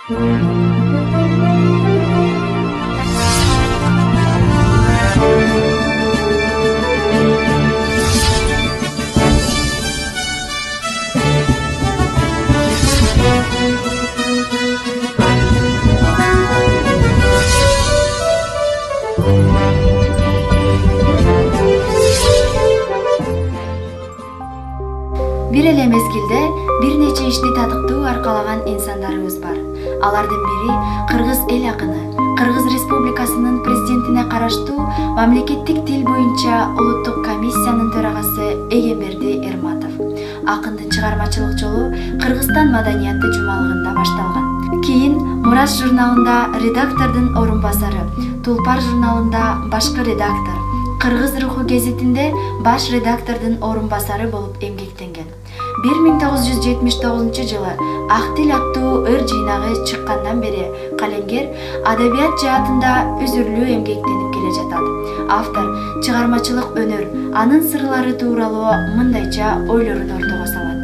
Бир эле мезгилде бир нече ишти татыктуу аркалаган инсандарыбыз бар. Алардын бири Кыргыз эл акыны, Кыргыз Республикасынын президентине караштуу мамлекеттик тил боюнча улуттук комиссиянын төрагасы Эгемберди Эрматов. Акындын чыгармачылык жолу Кыргызстан маданияты жумалыгында башталган. Кийин Мурас журналында редактордун орун басары, Тулпар журналында башкы редактор, Кыргыз руху гезитинде баш редактордун орун басары болуп эмгектенген. 1979 жылы Ак тил аттуу ыр жыйнагы чыккандан бери калемгер адабият жаатында үзүрлүү эмгектенип келе жатат. Автор чыгармачылык өнөр, анын сырлары тууралуу мындайча ойлорун ортого салат.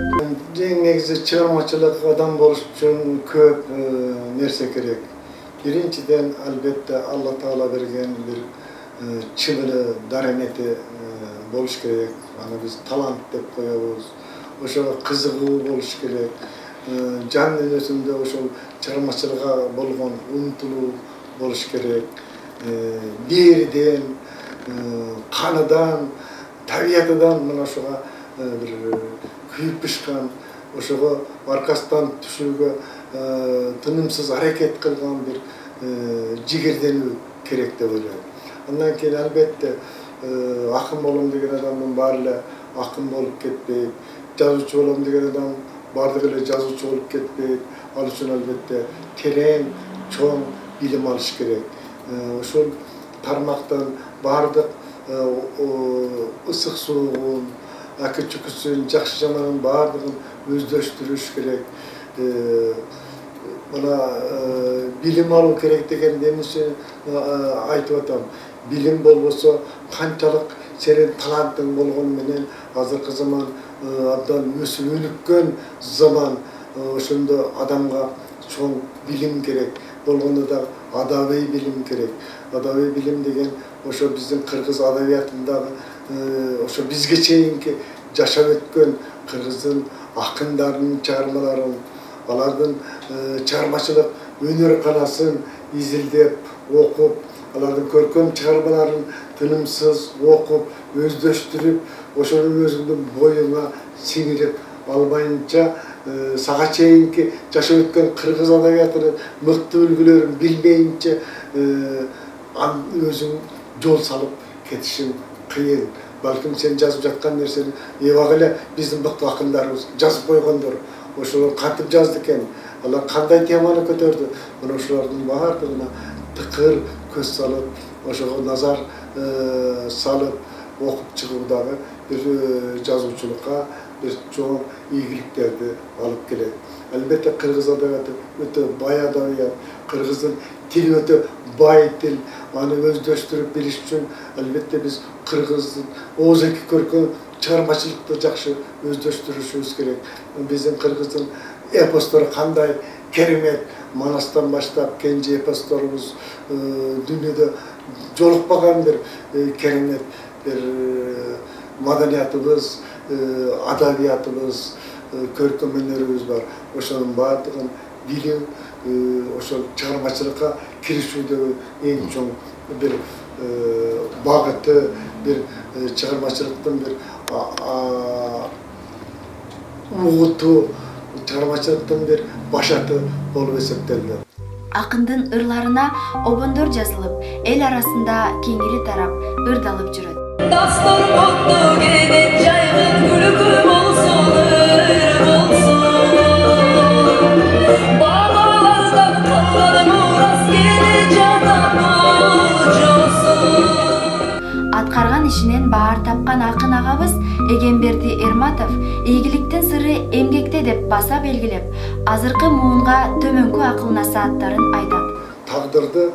Эң негизи чыгармачылык адам болуш үчүн көп нерсе керек. Биринчиден албетте Алла Таала берген бир чыбыры, дарамети болуш керек. Аны биз талант деп коебуз. Ошого кызыгуу болуш керек. Жан дүйнөсүндө ошол чыгармачылыкка болгон умтулуу болуш керек. Бирден, каныдан, табиятыдан мына ошого бир күйүп бышкан, ошого аркасынан түшүүгө тынымсыз аракет кылган бир жигерденүү керек деп ойлойм. Андан кийин албетте акын болом деген адамдын баары эле акын болуп кетпейт. Жазуучу болом деген адам бардыгы эле жазуучу болуп кетпейт. Ал үчүн албетте терең, чоң билим алыш керек. Ошол тармактан бардык ысык суугун, аки-чүкүсүн, жакшы жаманын бардыгын өздөштүрүш керек. Мына билим алуу керек деген эмнесин айтып атам. Билим болбосо канчалык сенин талантың болгону менен азыркы заман абдан өсүп өнүккөн заман, ошондо адамга чоң билим керек. Болгондо да адабий билим керек. Адабий билим деген ошо биздин кыргыз адабиятындагы ошо бизге чейинки жашап өткөн кыргыздын акындарынын чыгармаларын, алардын чыгармачылык өнөр канасын изилдеп, окуп, алардын көркөм чыгармаларын тынымсыз окуп, өздөштүрүп, ошонун өзүңдүн боюңа сиңирип албайынча сага чейинки жашап өткөн кыргыз адабиятынын мыкты үлгүлөрүн билбейинче өзүң жол салып кетишиң кыйын. Балким сен жазып жаткан нерсени эбак эле биздин мыкты акындарыбыз жазып койгондор. Ошолор кантип жазды экен, алар кандай теманы көтөрдү. Мына ошолордун баардыгына тыкыр көз салып, ошого назар салып окуп чыгуу дагы бир жазуучулукка бир чоң ийгиликтерди алып келет. Албетте кыргыз адабияты өтө бай адабият, кыргыздын тили өтө бай тил. Аны өздөштүрүп билиш үчүн албетте биз кыргыздын ооз-эки көркөм чыгармачылыкты жакшы өздөштүрүшүбүз керек. Биздин кыргыздын эпостору кандай керемет, Манастан баштап кенже эпосторубуз дүйнөдө жолукпаган бир керемет бир маданиятыбыз, адабиятыбыз, көркөм өнөрүбүз бар. Ошонун баардыгын билүү, ошол чыгармачылыкка киришүүдөгү эң чоң бир багыты, бир чыгармачылыктын бир угуту, чыгармачылыктын бир башаты болуп эсептелет. Акындын ырларына обондор жазылып, эл арасында кеңири тарап, ырдалып жүрөт. Dastur mutlu gelin caygın gülüküm olsun, ır olsun. Bağlardan kallarım uğras geli canan uç olsun. Аткарган ишинен баар тапкан акын агабыз Эгемберди Эрматов ийгиликтин сыры эмгекте деп баса белгилеп, азыркы муунга төмөнкү акыл насааттарын айтат. Тагдырды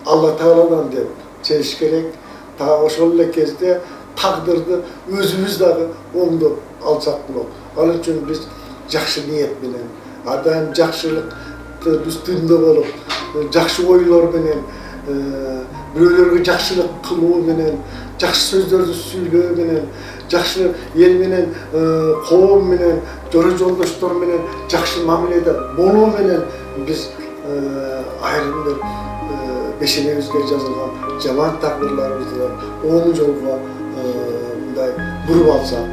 Алла Тааладан деп чечиш керек. Ошол эле кезде тагдырды өзүбүз дагы оңдоп алсак болот. Ал үчүн биз жакшы ниет менен, адайым жакшылык üstünde bolup, жакшы ойлор менен, бирөөлөргө жакшылык кылуу менен, жакшы сөздөрдү сүйлөө менен, жакшы эл менен, коом менен, жора жолдоштор менен жакшы мамиледе болуу менен биз айрым бир бешенебизге жазылган жаман тагдырларыбызды оң жолго мындай буруп алсак,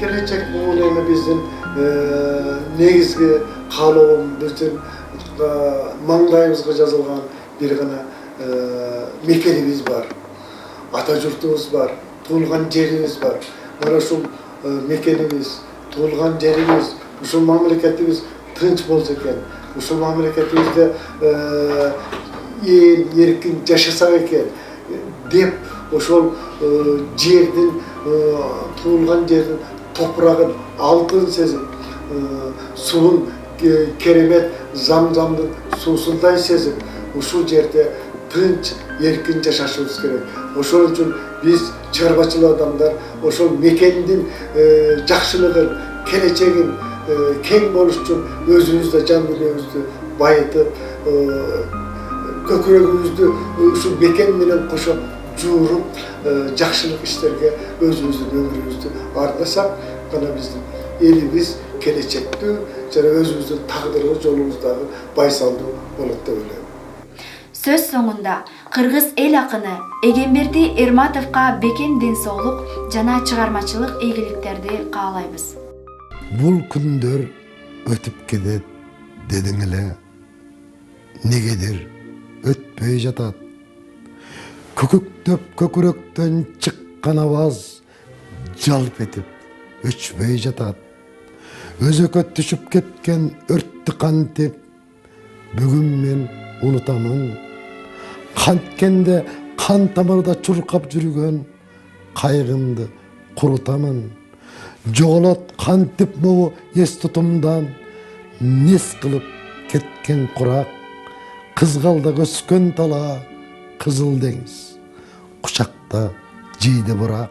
келечек бул эми биздин негизги каалоом, биздин маңдайыбызга жазылган бир гана мекенибиз бар, ата журтубуз бар, туулган жерибиз бар. Мына ушул мекенибиз, туулган жерибиз, ушул мамлекетибиз тынч болсо экен, ушул мамлекетибизде эл эркин жашасак экен деп ошол жердин, туулган жердин топурагын алтын сезип, суун керемет замзамдын суусундай сезип, ушул жерде тынч эркин жашашыбыз керек. Ошол үчүн биз чарбачыл адамдар ошол мекендин жакшылыгын, келечегин кең болуш үчүн өзүбүздө жан дүнүйүбүздү байытып, көкүрөгүбүздү ушул мекен менен кошо жууруп, жакшылык иштерге өзүбүздүн өмүрүбүздү ардасак, гана биздин элибиз келечектүү жана өзүбүздүн тагдырыбыз жолубуздагы байсалдуу болот деп ойлойм. Сөз соңунда кыргыз эл акыны Эгемберди Эрматовго бекен ден соолук жана чыгармачылык ийгиликтерди каалайбыз. Бул күндөр өтүп кетет дедиң эле, негедир өтпөй жатат. Көкөктөп көкүрөктөн чыккан аваз жалп этип өчпөй жатат. Өзөккө түшүп кеткен өрттү кантип бүгүн мен унутамын. Канткенде кан тамырда чуркап жүргөн кайгымды курутамын. Жоголот кантип могу эс тутумдан нес кылып кеткен курак. Кызгалда өскөн тала кызыл деңиз, кучакта жийди бурак.